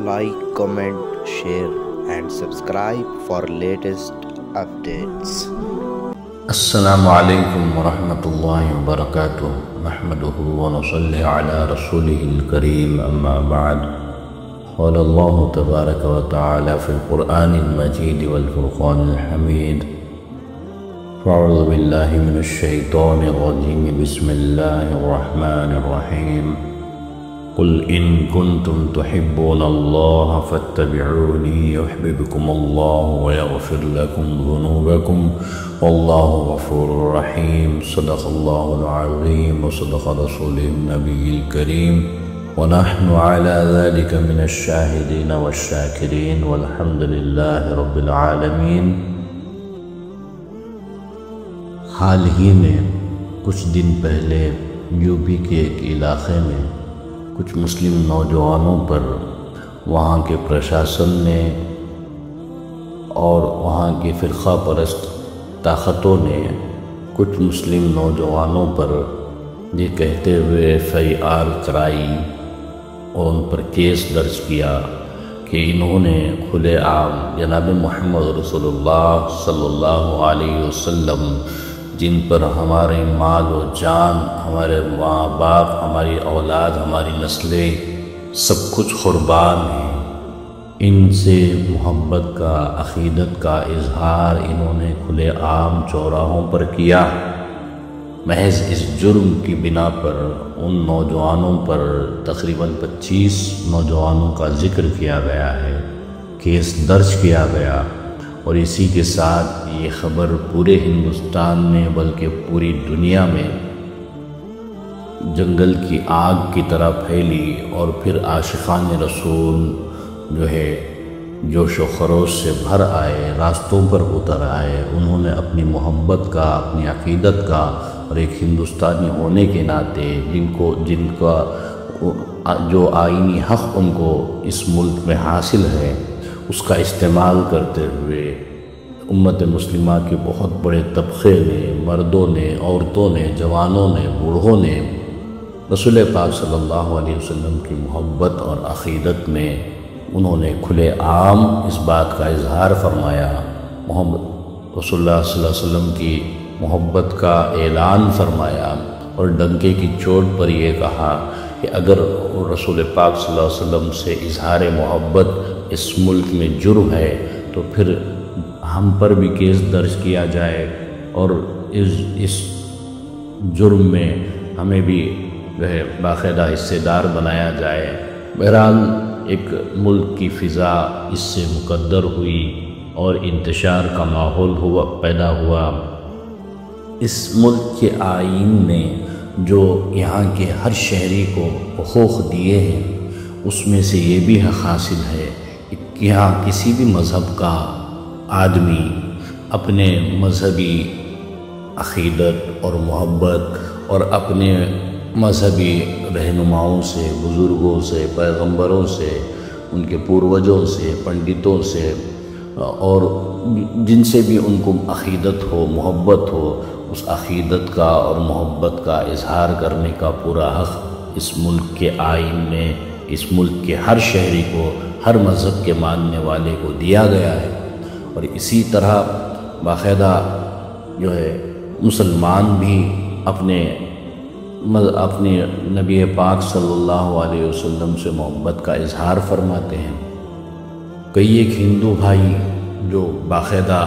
like, comment, share and subscribe for latest updates. السلام علیکم ورحمۃ اللہ وبرکاتہ نحمده ونصلی علی رسوله الکریم اما بعد قال اللہ تبارک وتعالی فی القرآن المجید والفرقان الحمید فاعوذ باللہ من الشیطان الرجیم بسم اللہ الرحمن الرحیم قل ان کنتم تحبون اللہ فاتبعونی یحببکم اللہ ویغفر لکم ذنوبکم واللہ غفور رحیم صدق اللہ العظیم وصدق رسوله النبی الکریم ونحن على ذلك من الشاہدین والشاکرین والحمد للہ رب العالمین۔ حال ہی میں کچھ دن پہلے یو پی کے ایک علاقے میں کچھ مسلم نوجوانوں پر وہاں کے پرشاسن نے اور وہاں کے فرقہ پرست طاقتوں نے کچھ مسلم نوجوانوں پر یہ کہتے ہوئے FIR کرائی اور ان پر کیس درج کیا کہ انہوں نے کھلے عام جناب محمد رسول اللہ صلی اللہ علیہ وسلم جن پر ہمارے مال و جان، ہمارے ماں باپ، ہماری اولاد، ہماری نسلیں سب کچھ قربان ہیں، ان سے محبت کا، عقیدت کا اظہار انہوں نے کھلے عام چوراہوں پر کیا۔ محض اس جرم کی بنا پر ان نوجوانوں پر تقریباً 25 نوجوانوں کا ذکر کیا گیا ہے، کیس درج کیا گیا، اور اسی کے ساتھ یہ خبر پورے ہندوستان میں بلکہ پوری دنیا میں جنگل کی آگ کی طرح پھیلی، اور پھر عاشقان رسول جو ہے جوش و خروش سے بھر آئے، راستوں پر اتر آئے، انہوں نے اپنی محبت کا، اپنی عقیدت کا اور ایک ہندوستانی ہونے کے ناطے جن کا جو آئینی حق ان کو اس ملک میں حاصل ہے اس کا استعمال کرتے ہوئے امت مسلمہ کے بہت بڑے طبقے نے، مردوں نے، عورتوں نے، جوانوں نے، بوڑھوں نے رسول پاک صلی اللہ علیہ وسلم کی محبت اور عقیدت میں انہوں نے کھلے عام اس بات کا اظہار فرمایا، محمد رسول اللہ صلی اللہ علیہ وسلم کی محبت کا اعلان فرمایا، اور ڈنکے کی چوٹ پر یہ کہا کہ اگر رسول پاک صلی اللہ علیہ وسلم سے اظہار محبت اس ملک میں جرم ہے تو پھر ہم پر بھی کیس درج کیا جائے اور اس جرم میں ہمیں بھی جو ہے باقاعدہ حصے دار بنایا جائے۔ بہرحال ایک ملک کی فضا اس سے مقدر ہوئی اور انتشار کا ماحول پیدا ہوا۔ اس ملک کے آئین نے جو یہاں کے ہر شہری کو حقوق دیے ہیں اس میں سے یہ بھی حق حاصل ہے کہ یہاں کسی بھی مذہب کا آدمی اپنے مذہبی عقیدت اور محبت اور اپنے مذہبی رہنماؤں سے، بزرگوں سے، پیغمبروں سے، ان کے پوروجوں سے، پنڈتوں سے اور جن سے بھی ان کو عقیدت ہو، محبت ہو، اس عقیدت کا اور محبت کا اظہار کرنے کا پورا حق اس ملک کے آئین میں اس ملک کے ہر شہری کو، ہر مذہب کے ماننے والے کو دیا گیا ہے۔ اور اسی طرح باقاعدہ جو ہے مسلمان بھی اپنے نبی پاک صلی اللہ علیہ وسلم سے محبت کا اظہار فرماتے ہیں۔ کئی ایک ہندو بھائی جو باقاعدہ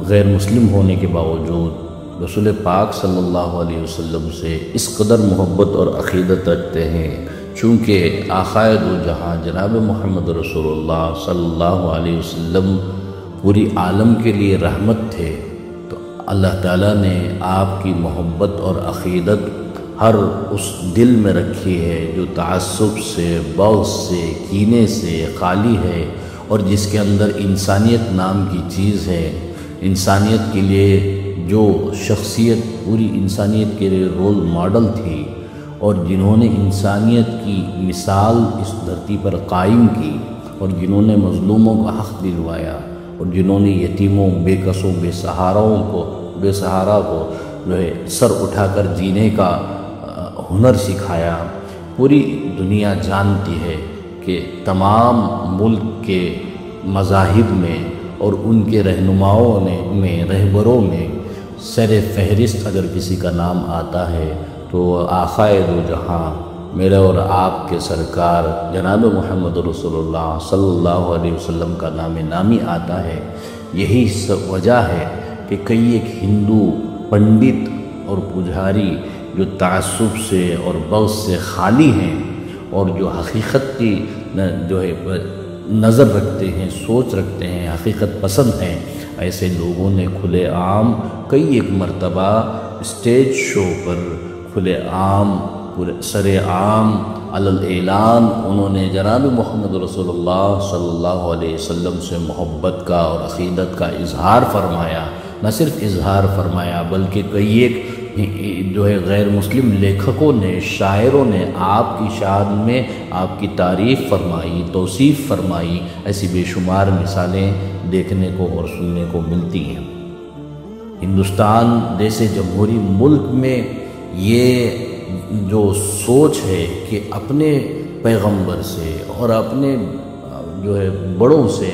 غیر مسلم ہونے کے باوجود رسول پاک صلی اللہ علیہ وسلم سے اس قدر محبت اور عقیدت رکھتے ہیں، چونکہ آقائے دو جہاں جناب محمد رسول اللہ صلی اللہ علیہ وسلم پوری عالم کے لیے رحمت تھے، تو اللہ تعالیٰ نے آپ کی محبت اور عقیدت ہر اس دل میں رکھی ہے جو تعصب سے، بغض سے، کینے سے خالی ہے، اور جس کے اندر انسانیت نام کی چیز ہے۔ انسانیت کے لیے جو شخصیت پوری انسانیت کے لیے رول ماڈل تھی اور جنہوں نے انسانیت کی مثال اس دھرتی پر قائم کی اور جنہوں نے مظلوموں کا حق دلوایا اور جنہوں نے یتیموں، بے کسوں، بے سہارا کو جو ہے سر اٹھا کر جینے کا ہنر سکھایا، پوری دنیا جانتی ہے کہ تمام ملک کے مذاہب میں اور ان کے رہنماؤں رہبروں میں سر فہرست اگر کسی کا نام آتا ہے تو آقائے دو جہاں میرے اور آپ کے سرکار جناب محمد رسول اللہ صلی اللہ علیہ وسلم کا نام نامی آتا ہے۔ یہی وجہ ہے کہ کئی ایک ہندو پنڈت اور پجاری جو تعصب سے اور بغض سے خالی ہیں اور جو حقیقت کی جو ہے نظر رکھتے ہیں، سوچ رکھتے ہیں، حقیقت پسند ہیں، ایسے لوگوں نے کھلے عام کئی ایک مرتبہ اسٹیج شو پر کھلے عام سر عام اعلان انہوں نے جناب محمد رسول اللہ صلی اللہ علیہ وسلم سے محبت کا اور عقیدت کا اظہار فرمایا۔ نہ صرف اظہار فرمایا بلکہ کئی ایک جو ہے غیر مسلم لیکھکوں نے، شاعروں نے آپ کی شان میں آپ کی تعریف فرمائی، توصیف فرمائی۔ ایسی بے شمار مثالیں دیکھنے کو اور سننے کو ملتی ہیں۔ ہندوستان جیسے جمہوری ملک میں یہ جو سوچ ہے کہ اپنے پیغمبر سے اور اپنے جو ہے بڑوں سے،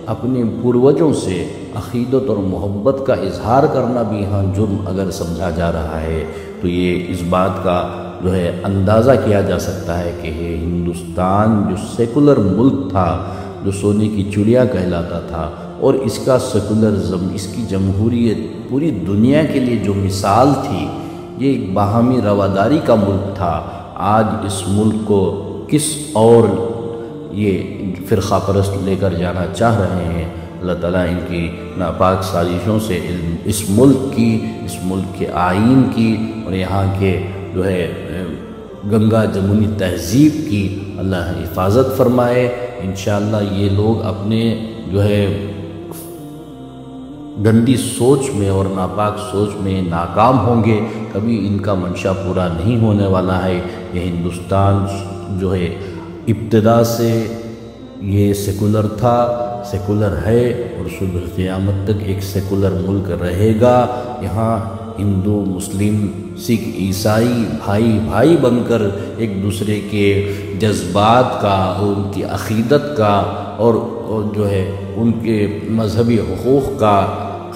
اپنے پروجوں سے عقیدت اور محبت کا اظہار کرنا بھی یہاں جرم اگر سمجھا جا رہا ہے تو یہ اس بات کا جو ہے اندازہ کیا جا سکتا ہے کہ ہندوستان جو سیکولر ملک تھا، جو سونے کی چڑیا کہلاتا تھا، اور اس کا سیکولرزم، اس کی جمہوریت پوری دنیا کے لیے جو مثال تھی، یہ ایک باہمی رواداری کا ملک تھا۔ آج اس ملک کو کس اور یہ فرقہ پرست لے کر جانا چاہ رہے ہیں۔ اللہ تعالیٰ ان کی ناپاک سازشوں سے اس ملک کے آئین کی اور یہاں کے جو ہے گنگا جمنی تہذیب کی اللہ حفاظت فرمائے۔ انشاءاللہ یہ لوگ اپنے جو ہے گندی سوچ میں اور ناپاک سوچ میں ناکام ہوں گے، کبھی ان کا منشا پورا نہیں ہونے والا ہے۔ یہ ہندوستان جو ہے ابتدا سے یہ سیکولر تھا، سیکولر ہے اور صبح قیامت تک ایک سیکولر ملک رہے گا۔ یہاں ہندو، مسلم، سکھ، عیسائی بھائی بن کر ایک دوسرے کے جذبات کا اور ان کی عقیدت کا اور جو ہے ان کے مذہبی حقوق کا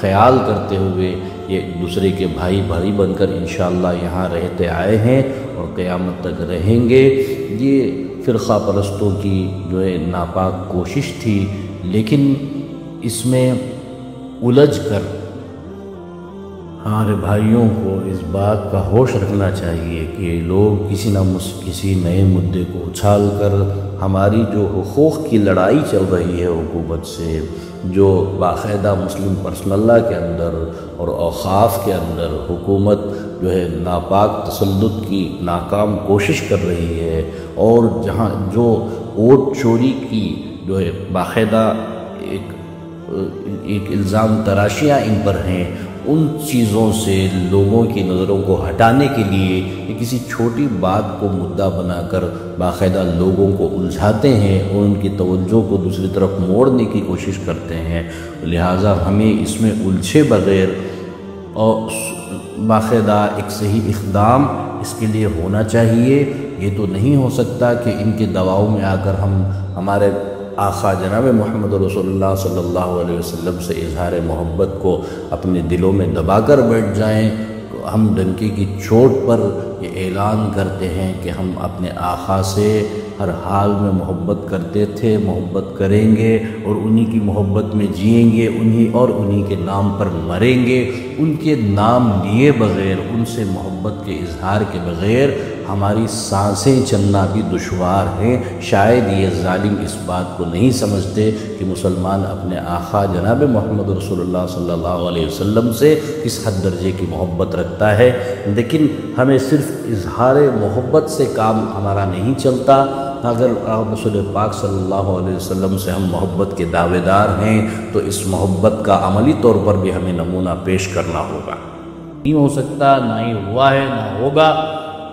خیال کرتے ہوئے یہ ایک دوسرے کے بھائی بن کر انشاءاللہ یہاں رہتے آئے ہیں اور قیامت تک رہیں گے۔ یہ فرقہ پرستوں کی جو ہے ناپاک کوشش تھی، لیکن اس میں الجھ کر ہمارے بھائیوں کو اس بات کا ہوش رکھنا چاہیے کہ لوگ کسی نئے مدعے کو اچھال کر ہماری جو حقوق کی لڑائی چل رہی ہے حکومت سے، جو باقاعدہ مسلم پرسنل لا کے اندر اور اوقاف کے اندر حکومت جو ہے ناپاک تسلط کی ناکام کوشش کر رہی ہے، اور جہاں جو ووٹ چوری کی جو ہے باقاعدہ ایک الزام تراشیاں ان پر ہیں، ان چیزوں سے لوگوں کی نظروں کو ہٹانے کے لیے یہ کسی چھوٹی بات کو مدعا بنا کر باقاعدہ لوگوں کو الجھاتے ہیں اور ان کی توجہ کو دوسری طرف موڑنے کی کوشش کرتے ہیں۔ لہٰذا ہمیں اس میں الجھے بغیر اور باقاعدہ ایک صحیح اقدام اس کے لیے ہونا چاہیے۔ یہ تو نہیں ہو سکتا کہ ان کے دباؤ میں آ کر ہم ہمارے آقا جناب محمد رسول اللہ صلی اللہ علیہ وسلم سے اظہار محبت کو اپنے دلوں میں دبا کر بیٹھ جائیں۔ ہم ڈنکے کی چوٹ پر یہ اعلان کرتے ہیں کہ ہم اپنے آقا سے ہر حال میں محبت کرتے تھے، محبت کریں گے اور انہی کی محبت میں جئیں گے، انہی کے نام پر مریں گے۔ ان کے نام لیے بغیر، ان سے محبت کے اظہار کے بغیر ہماری سانسیں چلنا بھی دشوار ہیں۔ شاید یہ ظالم اس بات کو نہیں سمجھتے کہ مسلمان اپنے آقا جناب محمد رسول اللہ صلی اللہ علیہ وسلم سے کس حد درجے کی محبت رکھتا ہے، لیکن ہمیں صرف اظہار محبت سے کام ہمارا نہیں چلتا۔ اگر رسول پاک صلی اللہ علیہ وسلم سے ہم محبت کے دعوے دار ہیں تو اس محبت کا عملی طور پر بھی ہمیں نمونہ پیش کرنا ہوگا۔ نہیں ہو سکتا، نہ ہی ہوا ہے، نہ ہوگا۔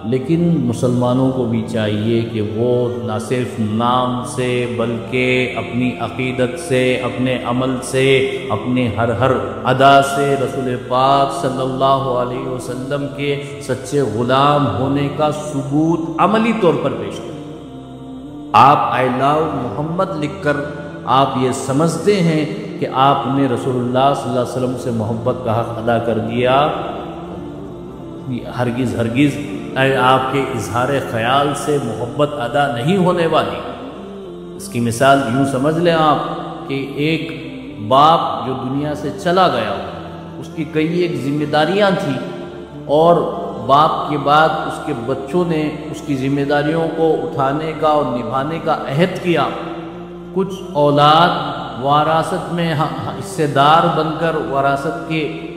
لیکن مسلمانوں کو بھی چاہیے کہ وہ نہ صرف نام سے بلکہ اپنی عقیدت سے، اپنے عمل سے، اپنے ہر ادا سے رسول پاک صلی اللہ علیہ وسلم کے سچے غلام ہونے کا ثبوت عملی طور پر پیش کریں۔ آپ I love محمد لکھ کر آپ یہ سمجھتے ہیں کہ آپ نے رسول اللہ صلی اللہ علیہ وسلم سے محبت کا حق ادا کر دیا، ہرگز آپ کے اظہار خیال سے محبت ادا نہیں ہونے والی۔ اس کی مثال یوں سمجھ لیں آپ کہ ایک باپ جو دنیا سے چلا گیا، اس کی کئی ایک ذمہ داریاں تھیں، اور باپ کے بعد اس کے بچوں نے اس کی ذمہ داریوں کو اٹھانے کا اور نبھانے کا عہد کیا۔ کچھ اولاد وراثت میں حصے دار بن کر وراثت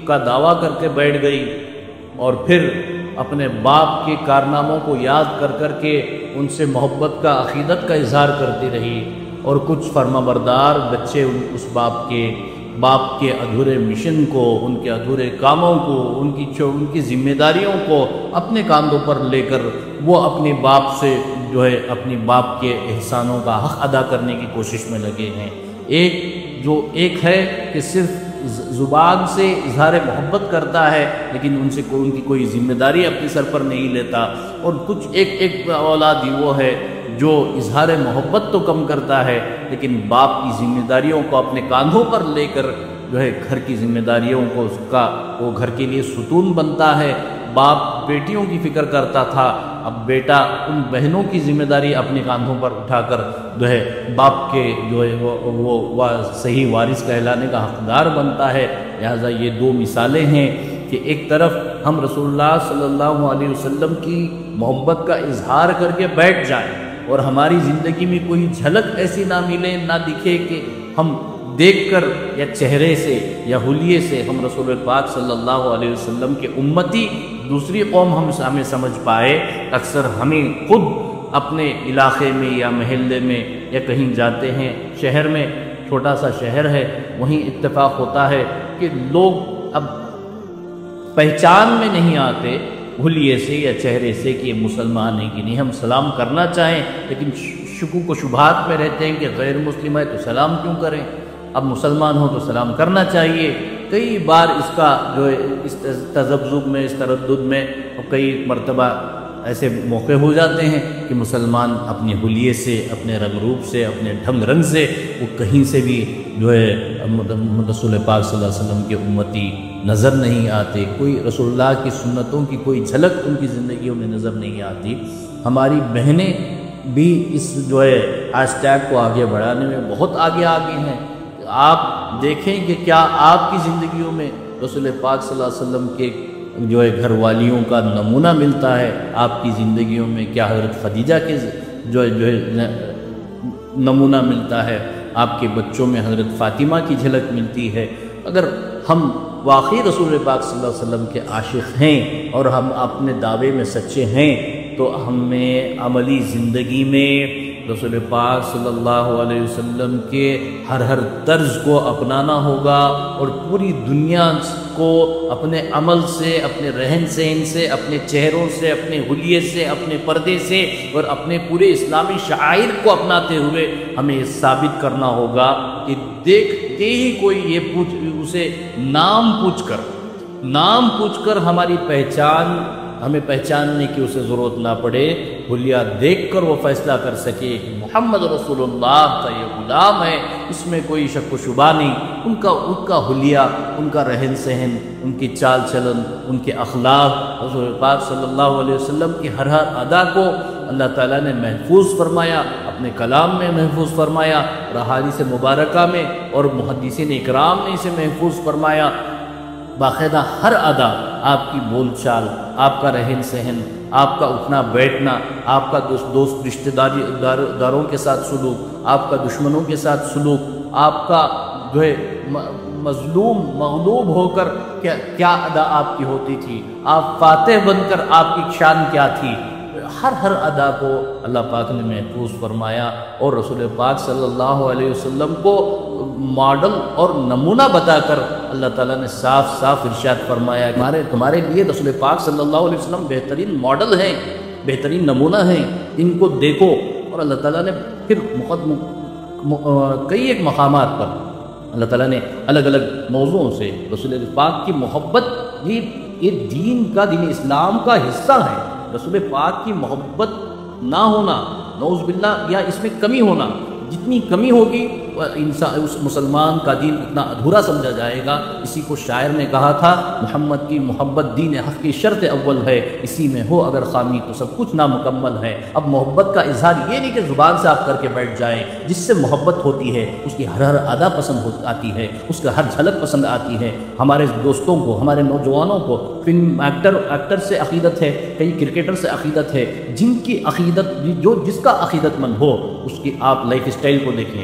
کا دعویٰ کر کے بیٹھ گئی، اور پھر اپنے باپ کے کارناموں کو یاد کر کے ان سے محبت کا، عقیدت کا اظہار کرتی رہی، اور کچھ فرمانبردار بچے اس باپ کے ادھورے مشن کو، ان کے ادھورے کاموں کو، ان کی ذمہ داریوں کو اپنے کاندھوں پر لے کر وہ اپنے باپ سے اپنی باپ کے احسانوں کا حق ادا کرنے کی کوشش میں لگے ہیں۔ ایک ہے کہ صرف زبان سے اظہار محبت کرتا ہے لیکن ان کی کوئی ذمہ داری اپنے سر پر نہیں لیتا، اور کچھ ایک اولاد وہ ہے جو اظہار محبت تو کم کرتا ہے لیکن باپ کی ذمہ داریوں کو اپنے کاندھوں پر لے کر گھر کی ذمہ داریوں کو وہ گھر کے لیے ستون بنتا ہے۔ باپ بیٹیوں کی فکر کرتا تھا، اب بیٹا ان بہنوں کی ذمہ داری اپنے کاندھوں پر اٹھا کر باپ کے وہ صحیح وارث کہلانے کا حقدار بنتا ہے۔ لہٰذا یہ دو مثالیں ہیں کہ ایک طرف ہم رسول اللہ صلی اللہ علیہ وسلم کی محبت کا اظہار کر کے بیٹھ جائیں، اور ہماری زندگی میں کوئی جھلک ایسی نہ ملے، نہ دکھے کہ ہم دیکھ کر یا چہرے سے یا حلیے سے ہم رسول پاک صلی اللہ علیہ وسلم کے امتی دوسری قوم ہمیں سمجھ پائے۔ اکثر ہمیں خود اپنے علاقے میں یا محلے میں یا کہیں جاتے ہیں، شہر میں، چھوٹا سا شہر ہے، وہیں اتفاق ہوتا ہے کہ لوگ اب پہچان میں نہیں آتے حلیے سے یا چہرے سے کہ یہ مسلمان ہیں کہ نہیں۔ ہم سلام کرنا چاہیں لیکن شکوک و شبہات میں رہتے ہیں کہ غیر مسلم ہے تو سلام کیوں کریں، اب مسلمان ہو تو سلام کرنا چاہیے۔ کئی بار اس تذبذب میں، اس تردد میں کئی مرتبہ ایسے موقع ہو جاتے ہیں کہ مسلمان اپنے حلیے سے، اپنے رنگ روپ سے، اپنے ڈھنگ رنگ سے وہ کہیں سے بھی رسول پاک صلی اللہ علیہ وسلم کے امتی نظر نہیں آتے، کوئی رسول اللہ کی سنتوں کی کوئی جھلک ان کی زندگیوں میں نظر نہیں آتی۔ ہماری بہنیں بھی اس ہیش ٹیگ کو آگے بڑھانے میں بہت آگے ہیں۔ آپ دیکھیں کہ کیا آپ کی زندگیوں میں رسول پاک صلی اللہ علیہ وسلم کے گھر والیوں کا نمونہ ملتا ہے؟ آپ کی زندگیوں میں کیا حضرت خدیجہ کے نمونہ ملتا ہے؟ آپ کے بچوں میں حضرت فاطمہ کی جھلک ملتی ہے؟ اگر ہم واقعی رسول پاک صلی اللہ علیہ وسلم کے عاشق ہیں اور ہم اپنے دعوے میں سچے ہیں تو ہمیں عملی زندگی میں رسول پاک صلی اللہ علیہ وسلم کے ہر طرز کو اپنانا ہوگا، اور پوری دنیا کو اپنے عمل سے، اپنے رہن سہن سے، اپنے چہروں سے، اپنے حلیے سے، اپنے پردے سے اور اپنے پورے اسلامی شعائر کو اپناتے ہوئے ہمیں یہ ثابت کرنا ہوگا کہ دیکھتے ہی کوئی یہ اسے نام پوچھ کر ہماری ہمیں پہچاننے کی اسے ضرورت نہ پڑے، حلیہ دیکھ کر وہ فیصلہ کر سکے کہ محمد رسول اللہ کا یہ غلام ہے، اس میں کوئی شک و شبہ نہیں۔ ان کا حلیہ، ان کا رہن سہن، ان کی چال چلن، ان کے اخلاق، رسول پاک صلی اللہ علیہ وسلم کی ہر ادا کو اللہ تعالیٰ نے محفوظ فرمایا، اپنے کلام میں محفوظ فرمایا، اور احادیث مبارکہ میں اور محدثین اکرام نے اسے محفوظ فرمایا۔ باقاعدہ ہر ادا، آپ کی بول چال، آپ کا رہن سہن، آپ کا اٹھنا بیٹھنا، آپ کا دوست رشتہ داروں کے ساتھ سلوک، آپ کا دشمنوں کے ساتھ سلوک، آپ کا مظلوم مغلوب ہو کر کیا ادا آپ کی ہوتی تھی، آپ فاتح بن کر آپ کی شان کیا تھی، ہر ادا کو اللہ پاک نے محفوظ فرمایا، اور رسول پاک صلی اللہ علیہ وسلم کو ماڈل اور نمونہ بتا کر اللہ تعالیٰ نے صاف صاف ارشاد فرمایا تمہارے لیے رسول پاک صلی اللہ علیہ وسلم بہترین ماڈل ہیں، بہترین نمونہ ہیں، ان کو دیکھو۔ اور اللہ تعالیٰ نے پھر کئی ایک مقامات پر اللہ تعالیٰ نے الگ الگ موضوعوں سے رسول پاک کی محبت، یہ دین کا، دین اسلام کا حصہ ہے۔ رسول پاک کی محبت نہ ہونا، نعوذ باللہ، یا اس میں کمی ہونا، جتنی کمی ہوگی انسان اس مسلمان کا دین اتنا ادھورا سمجھا جائے گا۔ اسی کو شاعر نے کہا تھا، محمد کی محبت دین حق کی شرط اول ہے، اسی میں ہو اگر خامی تو سب کچھ نامکمل ہے۔ اب محبت کا اظہار یہ نہیں کہ زبان سے آپ کر کے بیٹھ جائیں، جس سے محبت ہوتی ہے اس کی ہر ادا پسند آتی ہے، اس کا ہر جھلک پسند آتی ہے۔ ہمارے دوستوں کو، ہمارے نوجوانوں کو فلم ایکٹر سے عقیدت ہے، کئی کرکٹر سے عقیدت ہے، جن کی عقیدت، جس کا عقیدت مند ہو، اس کی آپ لائف اسٹائل کو دیکھیں،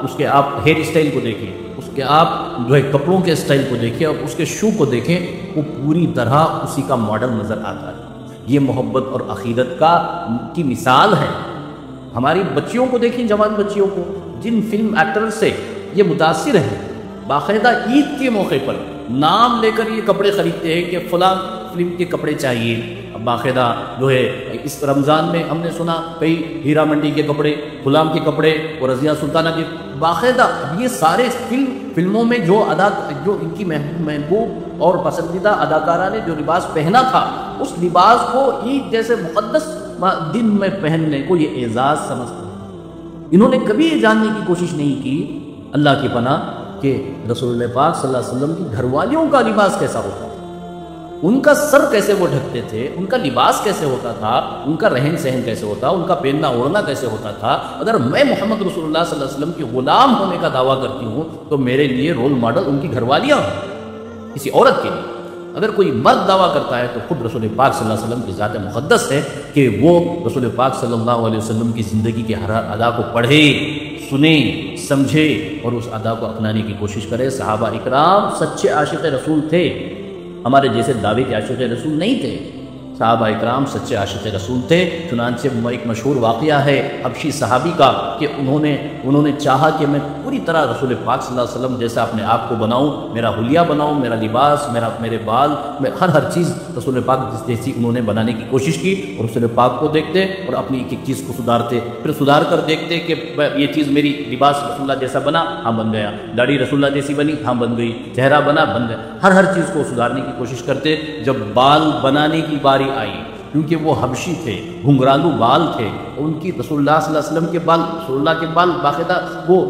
اس کے آپ ہیئر اسٹائل کو دیکھیں، اس کے آپ جو ہے کپڑوں کے اسٹائل کو دیکھیں، اور اس کے شو کو دیکھیں، وہ پوری طرح اسی کا ماڈل نظر آتا ہے۔ یہ محبت اور عقیدت کی مثال ہے۔ ہماری بچیوں کو دیکھیں، جوان بچیوں کو، جن فلم ایکٹر سے یہ متاثر ہیں، باقاعدہ عید کے موقع پر نام لے کر یہ کپڑے خریدتے ہیں کہ فلاں فلم کے کپڑے چاہیے۔ اب باقاعدہ جو ہے اس رمضان میں ہم نے سنا کئی ہیرا منڈی کے کپڑے، غلام کے کپڑے اور رضیہ سلطانہ کے، باقاعدہ یہ سارے فلموں میں جو ان کی محبوب اور پسندیدہ اداکارہ نے جو لباس پہنا تھا، اس لباس کو عید جیسے مقدس دن میں پہننے کو یہ اعزاز سمجھتے ہیں۔ انہوں نے کبھی یہ جاننے کی کوشش نہیں کی، اللہ کی پناہ، کہ رسول پاک صلی اللہ علیہ وسلم کی گھر والیوں کا لباس کیسا ہوتا تھا، ان کا سر کیسے وہ ڈھکتے تھے، ان کا لباس کیسے ہوتا تھا، ان کا رہن سہن کیسے ہوتا، ان کا پہننا اوڑھنا کیسے ہوتا تھا۔ اگر میں محمد رسول اللہ صلی اللہ علیہ وسلم کی غلام ہونے کا دعویٰ کرتی ہوں تو میرے لیے رول ماڈل ان کی گھر والیاں ہیں، کسی عورت کے لیے۔ اگر کوئی مرد دعویٰ کرتا ہے تو خود رسول پاک صلی اللہ علیہ وسلم کی ذات مقدس ہے کہ وہ رسول پاک صلی اللہ علیہ وسلم کی زندگی کے ہر ادا کو پڑھے، سنے، سمجھے اور اس ادا کو اپنانے کی کوشش کرے۔ صحابہ اکرام سچے عاشق رسول تھے، ہمارے جیسے دعوے کے عاشق رسول نہیں تھے۔ صحابہ اکرام سچے عاشق رسول تھے۔ چنانچہ ایک مشہور واقعہ ہے حبشی صحابی کا کہ انہوں نے چاہا کہ میں پوری طرح رسول پاک صلی اللہ علیہ وسلم جیسا اپنے آپ کو بناؤں، میرا حلیہ بناؤں، میرا لباس، میرے بال، ہر چیز رسول پاک جیسی انہوں نے بنانے کی کوشش کی، اور رسول پاک کو دیکھتے اور اپنی ایک ایک چیز کو سدھارتے، پھر سدھار کر دیکھتے کہ یہ چیز میری لباس رسول اللہ جیسا بنا، ہاں بن گیا، داڑھی رسول اللہ جیسی بنی، ہاں بن گئی، چہرہ بنا، بن گیا، ہر چیز کو سدھارنے کی کوشش کرتے۔ جب بال بنانے کی باری آئی، کیونکہ وہ حبشی تھے، گھنگرالو بال تھے، ان کی رسول اللہ صلی اللہ علیہ وسلم کے بال، رسول اللہ کے بال باقاعدہ وہ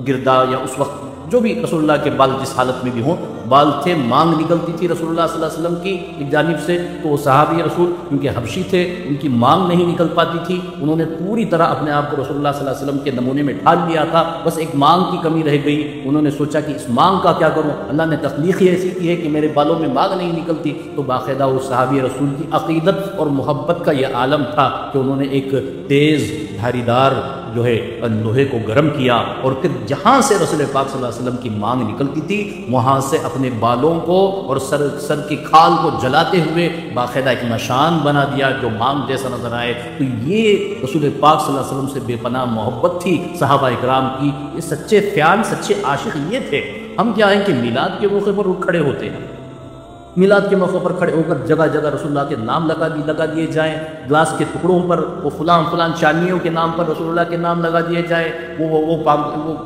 گردا یا اس وقت جو بھی رسول اللہ کے بال جس حالت میں بھی ہوں بال تھے، مانگ نکلتی تھی رسول اللہ صلی اللہ علیہ وسلم کی ایک جانب سے، تو وہ صحابی رسول کیونکہ حبشی تھے، ان کی مانگ نہیں نکل پاتی تھی، انہوں نے پوری طرح اپنے آپ کو رسول اللہ صلی اللہ علیہ وسلم کے نمونے میں ڈھال لیا تھا، بس ایک مانگ کی کمی رہ گئی۔ انہوں نے سوچا کہ اس مانگ کا کیا کروں، اللہ نے تخلیق ہی ایسی کی ہے کہ میرے بالوں میں مانگ نہیں نکلتی، تو باقاعدہ وہ صحابی رسول کی عقیدت اور محبت کا یہ عالم تھا کہ انہوں نے ایک تیز دھاری دار جو ہے لوہے کو گرم کیا، اور پھر جہاں سے رسول پاک صلی اللہ علیہ وسلم کی مانگ نکلتی تھی وہاں سے اپنے بالوں کو اور سر کی کھال کو جلاتے ہوئے باقاعدہ ایک نشان بنا دیا جو مانگ جیسا نظر آئے۔ تو یہ رسول پاک صلی اللہ علیہ وسلم سے بے پناہ محبت تھی صحابہ اکرام کی، یہ سچے فیان، سچے عاشق یہ تھے۔ ہم کیا ہیں کہ میلاد کے موقع پر کھڑے ہوتے ہیں، میلاد کے موقع پر کھڑے ہو کر جگہ جگہ رسول اللہ کے نام لگا دیے جائیں، گلاس کے ٹکڑوں پر وہ فلاں چانیوں کے نام پر رسول اللہ کے نام لگا دیے جائیں، وہ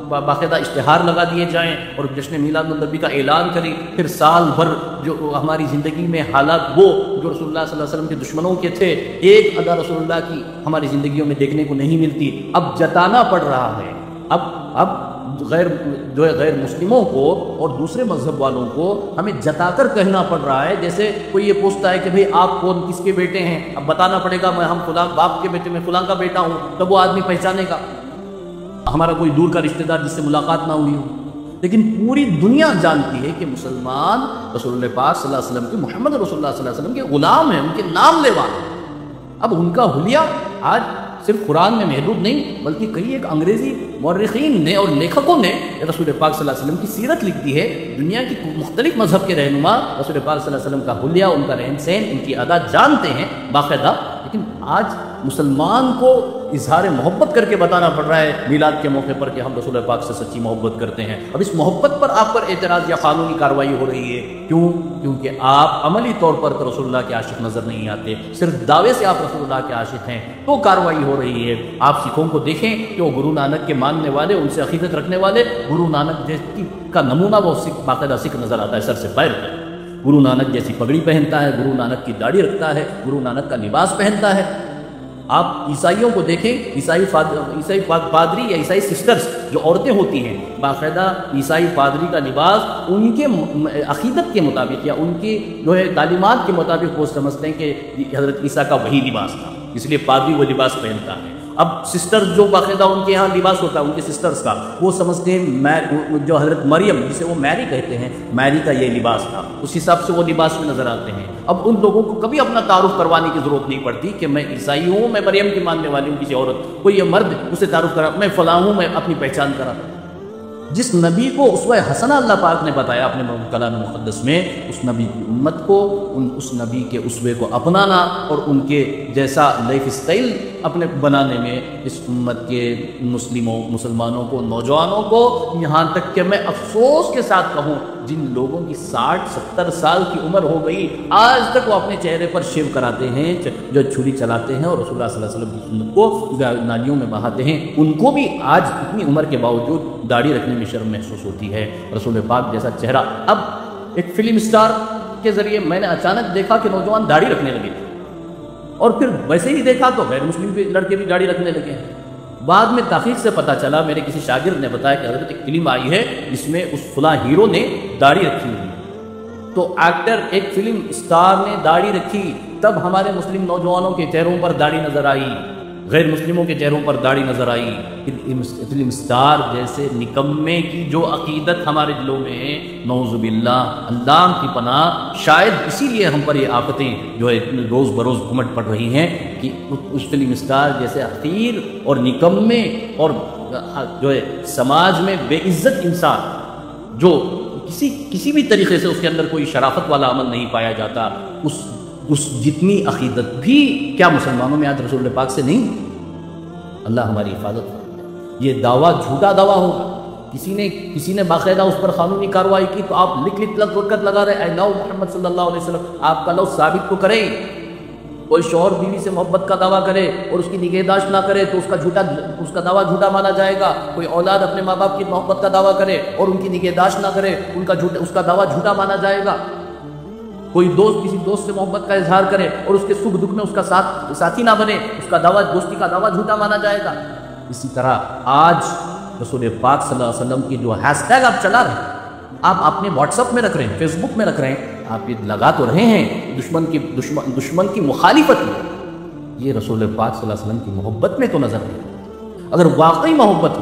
باقاعدہ اشتہار لگا دیے جائیں اور جشن میلاد النبی کا اعلان کریں، پھر سال بھر جو ہماری زندگی میں حالات وہ جو رسول اللہ صلی اللہ علیہ وسلم کے دشمنوں کے تھے، ایک ادا رسول اللہ کی ہماری زندگیوں میں دیکھنے کو نہیں ملتی، اب جتانا پڑ رہا ہے۔ اب غیر مسلموں کو اور دوسرے مذہب والوں کو ہمیں جتا کر کہنا پڑ رہا ہے، جیسے کوئی یہ پوچھتا ہے کہ بھئی آپ کون، کس کے بیٹے ہیں، اب بتانا پڑے گا ہم فلاں باپ کے بیٹے، میں فلاں کا بیٹا ہوں، تب وہ آدمی پہچانے گا، ہمارا کوئی دور کا رشتہ دار جس سے ملاقات نہ ہوئی ہو۔ لیکن پوری دنیا جانتی ہے کہ مسلمان رسول اللہ پاک صلی اللہ علیہ وسلم کے، محمد رسول اللہ صلی اللہ علیہ وسلم کے غلام ہیں، ان کے نام لیوا ہیں۔ اب ان کا حلیہ آج صرف قرآن میں محدود نہیں بلکہ کئی ایک انگریزی مورخین نے اور لیکھکوں نے رسول پاک صلی اللہ علیہ وسلم کی سیرت لکھ دی ہے۔ دنیا کی مختلف مذہب کے رہنما رسول پاک صلی اللہ علیہ وسلم کا حلیہ، ان کا رہن سہن، ان کی ادا جانتے ہیں باقاعدہ، لیکن آج مسلمان کو اظہار محبت کر کے بتانا پڑ رہا ہے میلاد کے موقع پر کہ ہم رسول پاک سے سچی محبت کرتے ہیں. اب اس محبت پر آپ پر اعتراض یا قانونی کارروائی ہو رہی ہے. کیوں؟ کیونکہ آپ عملی طور پر تو رسول اللہ کے عاشق نظر نہیں آتے، صرف دعوے سے آپ رسول اللہ کے عاشق ہیں، تو کارروائی ہو رہی ہے. آپ سکھوں کو دیکھیں کہ وہ گرو نانک کے ماننے والے، ان سے عقیدت رکھنے والے، گرو نانک جیسی کا نمونہ وہ باقاعدہ سکھ نظر آتا ہے سر سے پیر تک. گرو نانک جیسی پگڑی پہنتا ہے، گرو نانک کی داڑھی رکھتا ہے، گرو نانک کا لباس پہنتا ہے. آپ عیسائیوں کو دیکھیں، عیسائی پادری یا عیسائی سسٹرز جو عورتیں ہوتی ہیں، باقاعدہ عیسائی پادری کا لباس ان کے عقیدت کے مطابق یا ان کی جو ہے تعلیمات کے مطابق وہ سمجھتے ہیں کہ حضرت عیسیٰ کا وہی لباس تھا، اس لیے پادری وہ لباس پہنتا ہے. اب سسٹرز جو باقاعدہ ان کے یہاں لباس ہوتا ہے ان کے سسٹرز کا، وہ سمجھتے ہیں جو حضرت مریم جسے وہ میری کہتے ہیں، میری کا یہ لباس تھا، اس حساب سے وہ لباس میں نظر آتے ہیں. اب ان لوگوں کو کبھی اپنا تعارف کروانے کی ضرورت نہیں پڑتی کہ میں عیسائی ہوں، میں مریم کی ماننے والی ہوں. کسی عورت کوئی یہ مرد اسے تعارف کرا، میں فلاں ہوں، میں اپنی پہچان کرا. جس نبی کو اسوہ حسنہ اللہ پاک نے بتایا اپنے کلام مقدس میں، اس نبی کی امت کو اس نبی کے اسوے کو اپنانا اور ان کے جیسا لائف اسٹائل اپنے بنانے میں اس امت کے مسلمانوں کو، نوجوانوں کو، یہاں تک کہ میں افسوس کے ساتھ کہوں جن لوگوں کی 60-70 سال کی عمر ہو گئی آج تک وہ اپنے چہرے پر شیو کراتے ہیں، جو چھری چلاتے ہیں اور رسول اللہ صلی اللہ علیہ وسلم کی سنت کو نالیوں میں بہاتے ہیں، ان کو بھی آج اتنی عمر کے باوجود داڑھی رکھنے میں شرم محسوس ہوتی ہے. رسول پاک جیسا چہرہ. اب ایک فلم اسٹار کے ذریعے میں نے اچانک دیکھا کہ نوجوان داڑھی رکھنے لگے تھے، اور پھر ویسے ہی دیکھا تو غیر مسلم بھی لڑکے بھی داڑھی رکھنے لگے ہیں. بعد میں تحقیق سے پتہ چلا، میرے کسی شاگرد نے بتایا کہ حضرت ایک فلم آئی ہے جس میں اس فلاں ہیرو نے داڑھی رکھی ہوئی، تو ایکٹر ایک فلم اسٹار نے داڑھی رکھی، تب ہمارے مسلم نوجوانوں کے چہروں پر داڑھی نظر آئی، غیر مسلموں کے چہروں پر داڑھی نظر آئی. فلم اسٹار جیسے نکمے کی جو عقیدت ہمارے دلوں میں ہے، نعوذ باللہ، اللہ کی پناہ، شاید اسی لیے ہم پر یہ آفتیں جو ہے روز بروز گھمٹ پڑ رہی ہیں کہ اس فلم اسٹار جیسے حقیر اور نکمے اور جو ہے سماج میں بے عزت انسان، جو کسی بھی طریقے سے اس کے اندر کوئی شرافت والا عمل نہیں پایا جاتا، اس جتنی عقیدت بھی کیا مسلمانوں میں آج رسول پاک سے نہیں؟ اللہ ہماری حفاظت کرے. یہ دعویٰ جھوٹا دعویٰ ہوگا. کسی نے باقاعدہ اس پر قانونی کارروائی کی تو آپ لکھ لگا رہے اے لو محمد صلی اللہ علیہ وسلم، آپ کا لو ثابت تو کریں. کوئی شوہر بیوی سے محبت کا دعویٰ کرے اور اس کی نگہداشت نہ کرے تو اس کا دعویٰ جھوٹا مانا جائے گا. کوئی اولاد اپنے ماں باپ کی محبت کا دعویٰ کرے اور ان کی نگہداشت نہ کرے، اس کا دعویٰ جھوٹا مانا جائے گا. کوئی دوست کسی دوست سے محبت کا اظہار کرے اور اس کے سکھ دکھ میں اس کا ساتھی نہ بنے، اس کا دعویٰ دوستی کا دعویٰ جھوٹا مانا جائے گا. اسی طرح آج رسول پاک صلی اللہ علیہ وسلم کی جو ہیش ٹیگ آپ چلا رہے ہیں، آپ اپنے واٹس ایپ میں رکھ رہے ہیں، فیس بک میں رکھ رہے ہیں، آپ یہ لگا تو رہے ہیں دشمن کی مخالفت میں، یہ رسول پاک صلی اللہ علیہ وسلم کی محبت میں تو نظر نہیں. اگر واقعی محبت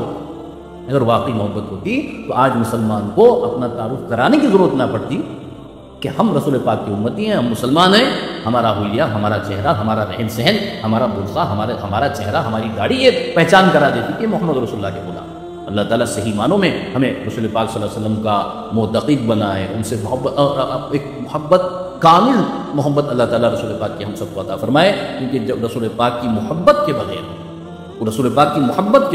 ہوتی تو آج مسلمان کو اپنا تعارف کرانے کی ضرورت نہ پڑتی کہ ہم رسول پاک کی امتی ہیں، ہم مسلمان ہیں. ہمارا حلیہ، ہمارا چہرہ، ہمارا رہن سہن، ہمارا برقع، ہمارا چہرہ، ہماری داڑھی یہ پہچان کرا دیتی کہ محمد رسول اللہ کے غلام. اللہ تعالیٰ صحیح معنوں میں ہمیں رسول پاک صلی اللہ علیہ وسلم کا معتقد بنائے، ان سے محبت کامل محبت اللہ تعالیٰ رسول پاک کی ہم سب کو عطا فرمائے. کیونکہ جب رسول پاک کی محبت کے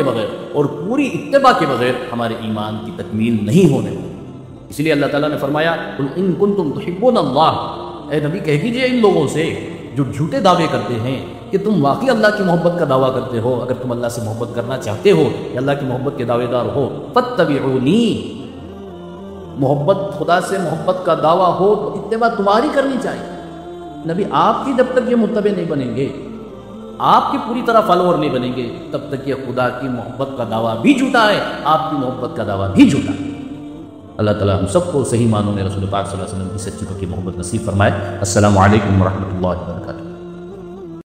بغیر اور پوری اتباع کے بغیر ہمارے ایمان کی تکمیل نہیں ہونے والی. اس لیے اللہ تعالیٰ نے فرمایا قل ان کنتم تحبون اللہ، اے نبی کہہ دیجئے ان لوگوں سے جو جھوٹے دعوے کرتے ہیں کہ تم واقعی اللہ کی محبت کا دعویٰ کرتے ہو، اگر تم اللہ سے محبت کرنا چاہتے ہو یا اللہ کی محبت کے دعوے دار ہو، فاتبعونی، محبت خدا سے محبت کا دعویٰ ہو تو اتباع تمہاری کرنی چاہیے. نبی آپ کی جب تک یہ متبع نہیں بنیں گے، آپ کی پوری طرح فالوور نہیں بنیں گے، تب تک یہ خدا کی محبت کا دعویٰ بھی جھوٹا ہے، آپ کی محبت کا دعویٰ بھی جھوٹا ہے. اللہ تعالیٰ ہم سب کو صحیح معنوں میں رسول پاک صلی اللہ علیہ وسلم کی سچی پکی محبت نصیب فرمائے. السلام علیکم ورحمۃ اللہ وبرکاتہ.